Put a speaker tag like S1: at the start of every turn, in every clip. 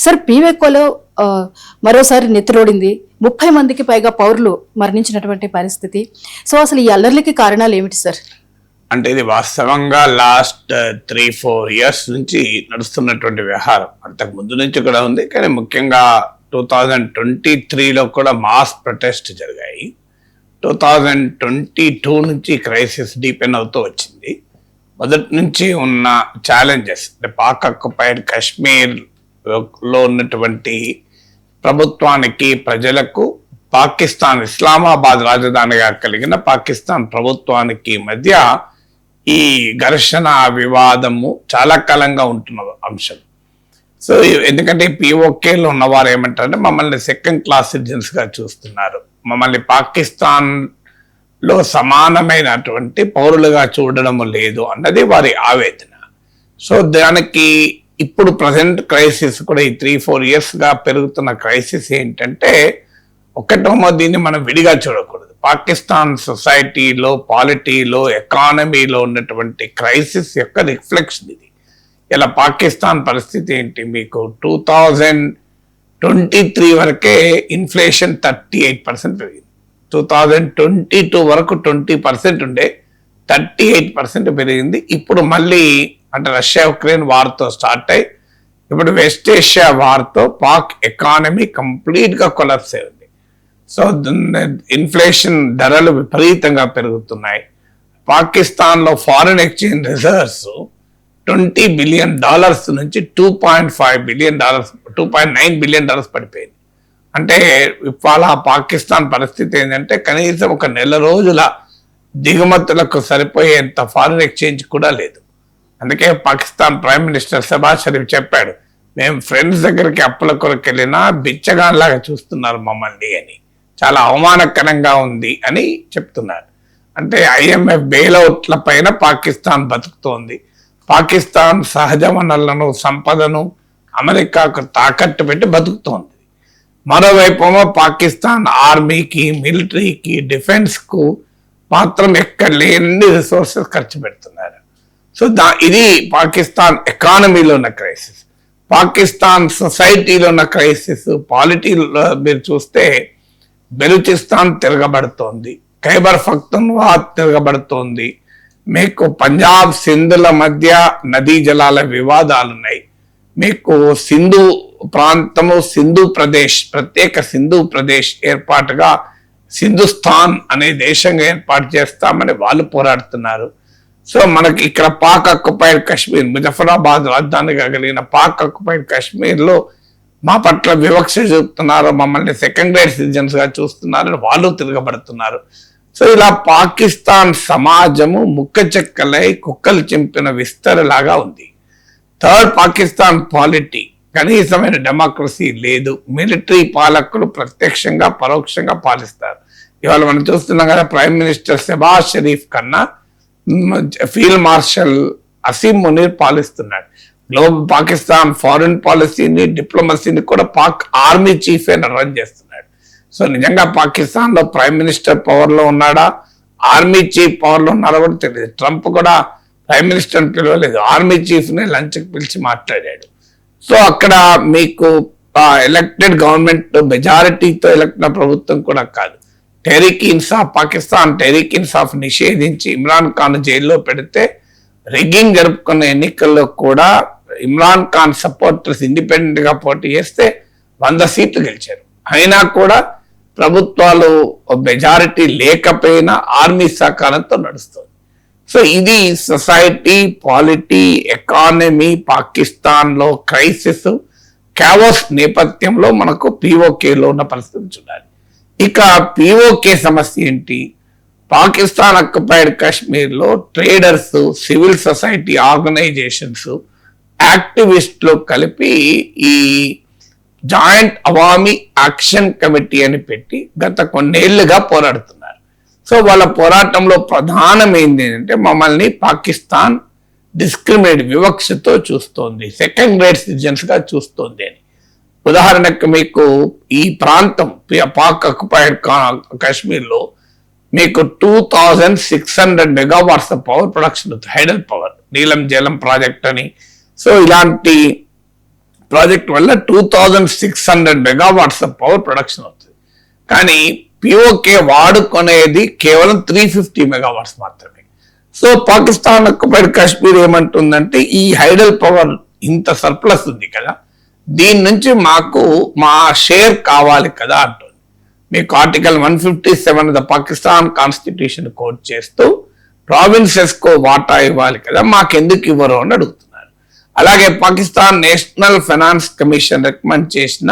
S1: Sir పీవెక్కోలో మరోసారి నెత్తిరోడింది, 30 మందికి పైగా పౌరులు మరణించినటువంటి పరిస్థితి. సో అసలు ఈ అల్లర్లకి కారణాలు ఏమిటి సార్?
S2: అంటే ఇది వాస్తవంగా లాస్ట్ 3-4 ఇయర్స్ నుంచి నడుస్తున్నటువంటి వ్యవహారం. అంతకు ముందు నుంచి కూడా ఉంది, కానీ ముఖ్యంగా 2023లో కూడా మాస్ ప్రొటెస్ట్ జరిగాయి. 2022 నుంచి క్రైసిస్ డీపెన్ అవుతూ వచ్చింది. మొదటి నుంచి ఉన్న ఛాలెంజెస్ అంటే పాక్ ఆక్యుపైడ్ కాశ్మీర్లో ఉన్నటువంటి ప్రభుత్వానికి, ప్రజలకు, పాకిస్తాన్ ఇస్లామాబాద్ రాజధానిగా కలిగిన పాకిస్తాన్ ప్రభుత్వానికి మధ్య ఈ ఘర్షణ, వివాదము చాలా కాలంగా ఉంటున్న అంశం. సో ఎందుకంటే పిఓకేలో ఉన్నవారు ఏమంటారంటే మమ్మల్ని సెకండ్ క్లాస్ సిటిజన్స్గా చూస్తున్నారు, మమ్మల్ని పాకిస్తాన్లో సమానమైనటువంటి పౌరులుగా చూడడం లేదు అన్నది వారి ఆవేదన. సో దానికి ఇప్పుడు ప్రజెంట్ క్రైసిస్ కూడా ఈ 3-4 ఇయర్స్గా పెరుగుతున్న క్రైసిస్ ఏంటంటే, ఒకటేమో దీన్ని మనం విడిగా చూడకూడదు. పాకిస్తాన్ సొసైటీలో, పాలిటీలో, ఎకానమీలో ఉన్నటువంటి క్రైసిస్ యొక్క రిఫ్లెక్షన్ ఇది. ఇలా పాకిస్తాన్ పరిస్థితి ఏంటి, మీకు 2023 వరకే ఇన్ఫ్లేషన్ 38% పెరిగింది. 2022 వరకు 20% ఉండే 38% పెరిగింది. ఇప్పుడు మళ్ళీ అంటే రష్యా ఉక్రెయిన్ వార్తో స్టార్ట్ అయ్యి ఇప్పుడు వెస్ట్ ఏషియా వార్తో పాక్ ఎకానమీ కంప్లీట్గా కొలాప్స్ అయి ఉంది. సో ఇన్ఫ్లేషన్ ధరలు విపరీతంగా పెరుగుతున్నాయి. పాకిస్తాన్లో ఫారిన్ ఎక్స్చేంజ్ రిజర్వ్స్ $20 బిలియన్ నుంచి $2.9 బిలియన్ పడిపోయింది. అంటే ఇవాళ పాకిస్తాన్ పరిస్థితి ఏంటంటే కనీసం ఒక నెల రోజుల దిగుమతులకు సరిపోయేంత ఫారిన్ ఎక్స్చేంజ్ కూడా లేదు. అందుకే పాకిస్తాన్ ప్రైమ్ మినిస్టర్ షహబాజ్ షరీఫ్ చెప్పాడు, మేము ఫ్రెండ్స్ దగ్గరికి అప్పుల కొరకు వెళ్ళినా బిచ్చగాన్లాగా చూస్తున్నారు మమ్మల్ని అని, చాలా అవమానకరంగా ఉంది అని చెప్తున్నారు. అంటే IMF బెయిలౌట్ల పైన పాకిస్తాన్ బతుకుతోంది. పాకిస్తాన్ సహజ వనరులను, సంపదను అమెరికాకు తాకట్టు పెట్టి బతుకుతోంది. మరోవైపు పాకిస్తాన్ ఆర్మీకి, మిలిటరీకి, డిఫెన్స్కు మాత్రం ఎక్కడ లేని రిసోర్సెస్ ఖర్చు పెడుతున్నారు. సో ఇది పాకిస్తాన్ ఎకానమీలో ఉన్న క్రైసిస్. పాకిస్తాన్ సొసైటీలో ఉన్న క్రైసిస్, పాలిటీలో మీరు చూస్తే బెలూచిస్తాన్ తిరగబడుతోంది, ఖైబర్ పఖ్తూన్ఖ్వా తిరగబడుతోంది, మీకు పంజాబ్ సింధుల మధ్య నదీ జలాల వివాదాలు ఉన్నాయి, మీకు సింధు ప్రాంతము, సింధు ప్రదేశ్, ప్రత్యేక సింధు ప్రదేశ్ ఏర్పాటుగా సింధుస్థాన్ అనే దేశంగా ఏర్పాటు చేస్తామని వాళ్ళు పోరాడుతున్నారు. సో మనకి ఇక్కడ పాక్ ఆక్యుపైడ్ కాశ్మీర్, ముజఫరాబాద్ రాజధానిగా కలిగిన పాక్ ఆక్యుపైడ్ కాశ్మీర్లో మా పట్ల వివక్ష చూపుతున్నారు, మమ్మల్ని సెకండ్ గ్రేడ్ సిటిజన్స్ గా చూస్తున్నారు, వాళ్ళు తిరగబడుతున్నారు. సో ఇలా పాకిస్తాన్ సమాజము ముక్క చెక్కలై కుక్కలు చింపిన విస్తరలాగా ఉంది. థర్డ్, పాకిస్తాన్ పాలిటీ, కనీసమైన డెమోక్రసీ లేదు. మిలిటరీ పాలకులు ప్రత్యక్షంగా, పరోక్షంగా పాలిస్తారు. ఇవాళ మనం చూస్తున్నాం కదా, ప్రైమ్ మినిస్టర్ షహబాజ్ షరీఫ్ కన్నా ఫీల్డ్ మార్షల్ అసీం మునీర్ పాలిస్తున్నాడు. గ్లోబల్ పాకిస్తాన్ ఫారిన్ పాలసీని, డిప్లొమసీని కూడా పాక్ ఆర్మీ చీఫే రన్ చేస్తున్నాడు. సో నిజంగా పాకిస్తాన్ లో ప్రైమ్ మినిస్టర్ పవర్ లో ఉన్నాడా, ఆర్మీ చీఫ్ పవర్ లో ఉన్నాడా కూడా తెలియదు. ట్రంప్ కూడా ప్రైమ్ మినిస్టర్ పిలవలేదు, ఆర్మీ చీఫ్ ని లంచ్ కి పిలిచి మాట్లాడాడు. సో అక్కడ మీకు ఎలక్టెడ్ గవర్నమెంట్ మెజారిటీతో ఎలక్ట్ ప్రభుత్వం కూడా కాదు. టెహ్రీక్ ఇన్సాఫ్, పాకిస్తాన్ టెహ్రీక్ ఇన్సాఫ్ నిషేధించి ఇమ్రాన్ ఖాన్ జైల్లో పెడితే రిగ్గింగ్ జరుపుకున్న ఎన్నికల్లో కూడా ఇమ్రాన్ ఖాన్ సపోర్టర్స్ ఇండిపెండెంట్ గా పోటీ చేస్తే 100 సీట్లు గెలిచారు. అయినా కూడా ప్రభుత్వాలు మెజారిటీ లేకపోయినా ఆర్మీ సహకారంతో నడుస్తుంది. సో ఇది సొసైటీ, పాలిటీ, ఎకానమీ పాకిస్తాన్ లో క్రైసిస్, క్యావోస్ నేపథ్యంలో మనకు పిఓకేలో ఉన్న పరిస్థితి చూడాలి. ఇక పిఓకే సమస్య ఏంటి? పాకిస్తాన్ ఆక్యుపైడ్ కాశ్మీర్లో ట్రేడర్స్, సివిల్ సొసైటీ ఆర్గనైజేషన్స్, యాక్టివిస్టులు కలిపి ఈ జాయింట్ అవామీ యాక్షన్ కమిటీ అని పెట్టి గత కొన్నేళ్లుగా పోరాడుతున్నారు. సో వాళ్ళ పోరాటంలో ప్రధానమైంది ఏంటంటే మమ్మల్ని పాకిస్తాన్ డిస్క్రిమినేట్, వివక్షతో చూస్తోంది, సెకండ్ గ్రేడ్ సిటిజన్స్ గా చూస్తోంది అని. ఉదాహరణకు మీకు ఈ ప్రాంతం పాక్ ఆక్యుపైడ్ కాశ్మీర్లో మీకు 2600 megawatts power production, hydel power, నీలం జలం ప్రాజెక్ట్ అని. సో ఇలాంటి ప్రాజెక్ట్ వల్ల 2600 మెగావాట్స్ ఆఫ్ పవర్ ప్రొడక్షన్ అవుతుంది. కానీ పిఓకే వాడుకునేది కేవలం 350 మెగావాట్స్ మాత్రమే. సో పాకిస్తాన్ ఆక్యుపైడ్ కాశ్మీర్ ఏమంటుందంటే ఈ హైడల్ పవర్ ఇంత సర్ప్లస్ ఉంది కదా, దీని నుంచి మాకు మా షేర్ కావాలి కదా అంటుంది. మీకు article 157 the Pakistan constitution quote చేస్తూ ప్రావిన్సెస్ కో వాటా ఇవ్వాలి కదా, మాకెందుకు ఇవ్వరు అని అడుగుతున్నారు. అలాగే Pakistan national finance commission recommend చేసిన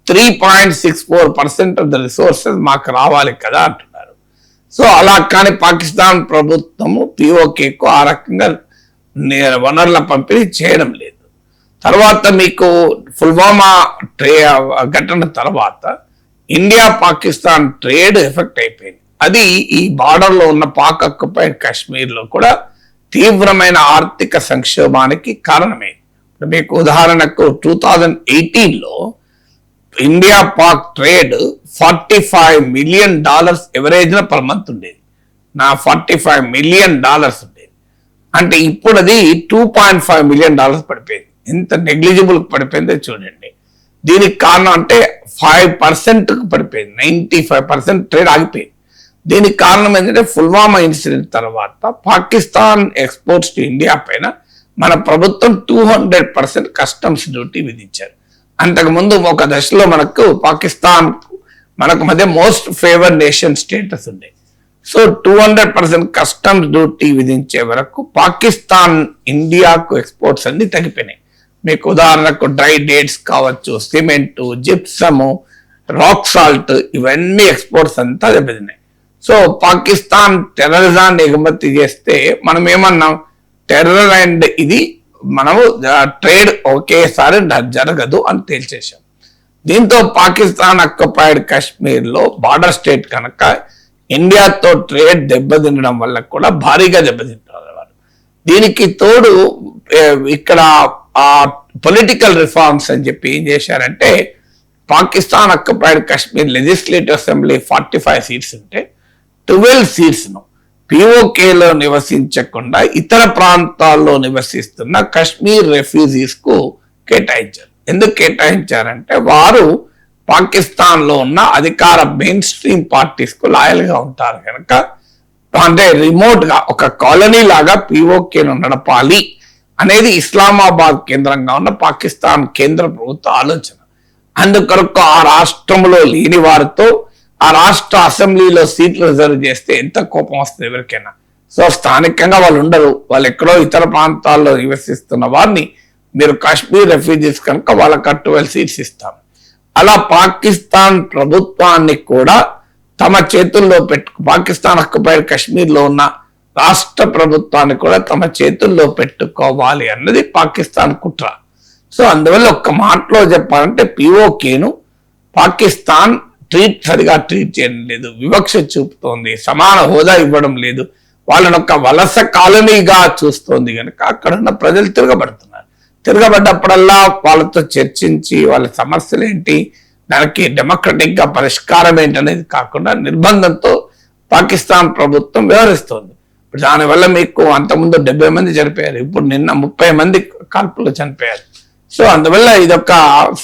S2: 3.64% ఆఫ్ ద రిసోర్సెస్ మాకు రావాలి కదా అంటున్నారు. సో అలా కానీ పాకిస్తాన్ ప్రభుత్వము పిఓకేకు ఆ రకంగా వనరుల పంపిణీ చేయడం లేదు. తర్వాత మీకు పుల్వామా ఘటన తర్వాత ఇండియా పాకిస్తాన్ ట్రేడ్ ఎఫెక్ట్ అయిపోయింది. అది ఈ బార్డర్ లో ఉన్న పాక్ ఆక్యుపైడ్ కాశ్మీర్ లో కూడా తీవ్రమైన ఆర్థిక సంక్షోభానికి కారణమైంది. మీకు ఉదాహరణకు 2018లో India Pak trade $45 million average per month ఉండేది. $45 మిలియన్ ఉండేది. అంటే ఇప్పుడు అది $2.5 మిలియన్ పడిపోయింది. ఎంత నెగ్లిజిబుల్ పడిపోయిందో చూడండి. దీనికి కారణం అంటే 5% పడిపోయింది. 95% ట్రేడ్ ఆగిపోయింది. దీనికి కారణం ఏంటంటే పుల్వామా ఇన్సిడెంట్ తర్వాత పాకిస్తాన్ ఎక్స్పోర్ట్స్ టు ఇండియా పైన మన ప్రభుత్వం 200% కస్టమ్స్ డ్యూటీ విధించారు. అంతకుముందు ఒక దశలో పాకిస్తాన్ మనకు మధ్య మోస్ట్ ఫేవర్ నేషన్ స్టేటస్ ఉండే. సో 200% కస్టమ్స్ డ్యూటీ విధించే వరకు పాకిస్తాన్ ఇండియాకు ఎక్స్పోర్ట్స్ అన్ని తగ్గిపోయినాయి. మీకు ఉదాహరణకు డ్రై డేట్స్ కావచ్చు, సిమెంట్, జిప్సము, రాక్ సాల్ట్, ఇవన్నీ ఎక్స్పోర్ట్స్ అంతా దెబ్బతిన్నాయి. సో పాకిస్తాన్ టెర్రరిజాన్ని ఎగుమతి చేస్తే మనం ఏమన్నాం, టెర్రర్ అండ్ ఇది మనము ట్రేడ్ ఒకేసారి జరగదు అని తేల్చేశాం. దీంతో పాకిస్తాన్ ఆక్యుపైడ్ కాశ్మీర్ లో బార్డర్ స్టేట్ కనుక ఇండియాతో ట్రేడ్ దెబ్బతినడం వల్ల కూడా భారీగా దెబ్బతింటారు వారు. దీనికి తోడు ఇక్కడ ఆ పొలిటికల్ రిఫార్మ్స్ అని చెప్పి ఏం చేశారంటే, Pakistan occupied Kashmir legislative assembly 45 seats ఉంటే 12 సీట్స్ ను పిఓకేలో నివసించకుండా ఇతర ప్రాంతాల్లో నివసిస్తున్న కాశ్మీర్ రెఫ్యూజీస్ కు కేటాయించారు. ఎందుకు కేటాయించారంటే వారు పాకిస్తాన్ లో ఉన్న అధికార మెయిన్ స్ట్రీమ్ పార్టీస్ కు లాయల్ గా ఉంటారు కనుక, అంటే రిమోట్ గా ఒక కాలనీ లాగా పిఓకేను నడపాలి అనేది ఇస్లామాబాద్ కేంద్రంగా ఉన్న పాకిస్తాన్ కేంద్ర ప్రభుత్వ ఆలోచన. అందుకొరకు ఆ రాష్ట్రంలో లేని వారితో ఆ రాష్ట్ర అసెంబ్లీలో సీట్లు రిజర్వ్ చేస్తే ఎంత కోపం వస్తుంది ఎవరికైనా. సో స్థానికంగా వాళ్ళు ఉండరు, వాళ్ళు ఎక్కడో ఇతర ప్రాంతాల్లో నివసిస్తున్న వారిని మీరు కాశ్మీర్ రెఫ్యూజీస్ కనుక వాళ్ళకి 12 సీట్స్ ఇస్తాం. అలా పాకిస్తాన్ ప్రభుత్వాన్ని కూడా తమ చేతుల్లో పాకిస్తాన్ ఆక్యుపైడ్ కాశ్మీర్ లో ఉన్న రాష్ట్ర ప్రభుత్వాన్ని కూడా తమ చేతుల్లో పెట్టుకోవాలి అన్నది పాకిస్తాన్ కుట్ర. సో అందువల్ల ఒక్క మాటలో చెప్పాలంటే పిఓకేను పాకిస్తాన్ సరిగా ట్రీట్ చేయడం లేదు, వివక్ష చూపుతోంది, సమాన హోదా ఇవ్వడం లేదు, వాళ్ళని ఒక వలస కాలనీగా చూస్తోంది కనుక అక్కడ ఉన్న ప్రజలు తిరగబడుతున్నారు. తిరగబడ్డప్పుడల్లా వాళ్ళతో చర్చించి వాళ్ళ సమస్యలు ఏంటి, దానికి డెమోక్రటిక్ గా పరిష్కారం ఏంటనేది కాకుండా నిర్బంధంతో పాకిస్తాన్ ప్రభుత్వం వ్యవహరిస్తోంది. దానివల్ల మీకు అంతకుముందు 70 మంది చనిపోయారు, ఇప్పుడు నిన్న 30 మంది కాల్పులు చనిపోయారు. సో అందువల్ల ఇదొక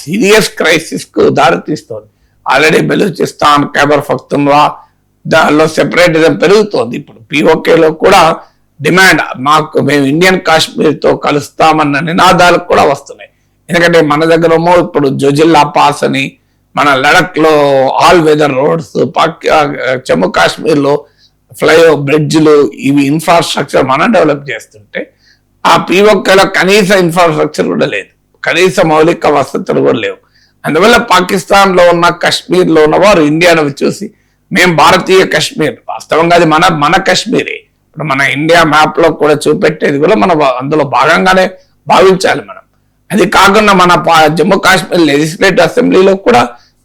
S2: సీరియస్ క్రైసిస్ కు దారితీస్తోంది. ఆల్రెడీ బెలూచిస్తాన్, ఖైబర్ పఖ్తూన్ఖ్వా దానిలో సెపరేటిజం పెరుగుతోంది. ఇప్పుడు పిఓకేలో కూడా డిమాండ్ మేము ఇండియన్ కాశ్మీర్ తో కలుస్తామన్న నినాదాలు కూడా వస్తున్నాయి. ఎందుకంటే మన దగ్గరేమో ఇప్పుడు జోజిల్లా పాస్ అని, మన లడక్ లో all weather roads, Jammu Kashmir లో ఫ్లైఓవర్ బ్రిడ్జ్లు, ఇవి ఇన్ఫ్రాస్ట్రక్చర్ మనం డెవలప్ చేస్తుంటే ఆ పిఓకేలో కనీస ఇన్ఫ్రాస్ట్రక్చర్ కూడా లేదు, కనీస మౌలిక వసతులు కూడా లేవు. అందువల్ల పాకిస్తాన్ లో ఉన్న కాశ్మీర్ లో ఉన్న వారు ఇండియాను చూసి మేము భారతీయ కాశ్మీర్, వాస్తవంగా అది మన కాశ్మీరే, ఇప్పుడు మన ఇండియా మ్యాప్ లో కూడా చూపెట్టేది కూడా మనం అందులో భాగంగానే భావించాలి మనం. అది కాకుండా మన జమ్మూ కాశ్మీర్ లెజిస్లేటివ్ అసెంబ్లీలో కూడా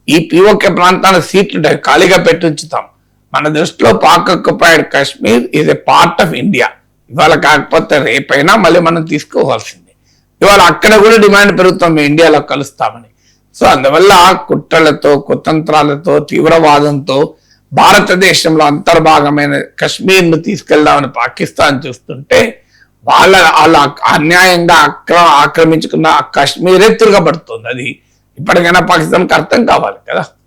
S2: ఈ పిఓకే ప్రాంతానికి సీట్లు ఖాళీగా పెట్టి ఉంచుతాం. మన దృష్టిలో Pak occupied Kashmir is a part of India. ఇవాళ కాకపోతే రేపైనా మళ్ళీ మనం తీసుకోవాల్సిందే. ఇవాళ అక్కడ కూడా డిమాండ్ పెరుగుతాం మేము ఇండియాలో కలుస్తామని. సో అందువల్ల కుట్రలతో, కుతంత్రాలతో, తీవ్రవాదంతో భారతదేశంలో అంతర్భాగమైన కశ్మీర్ ను తీసుకెళ్దామని పాకిస్తాన్ చూస్తుంటే వాళ్ళ అన్యాయంగా ఆక్రమించుకున్న కాశ్మీరే తిరగబడుతుంది. అది ఇప్పటికైనా పాకిస్తాన్కి అర్థం కావాలి కదా.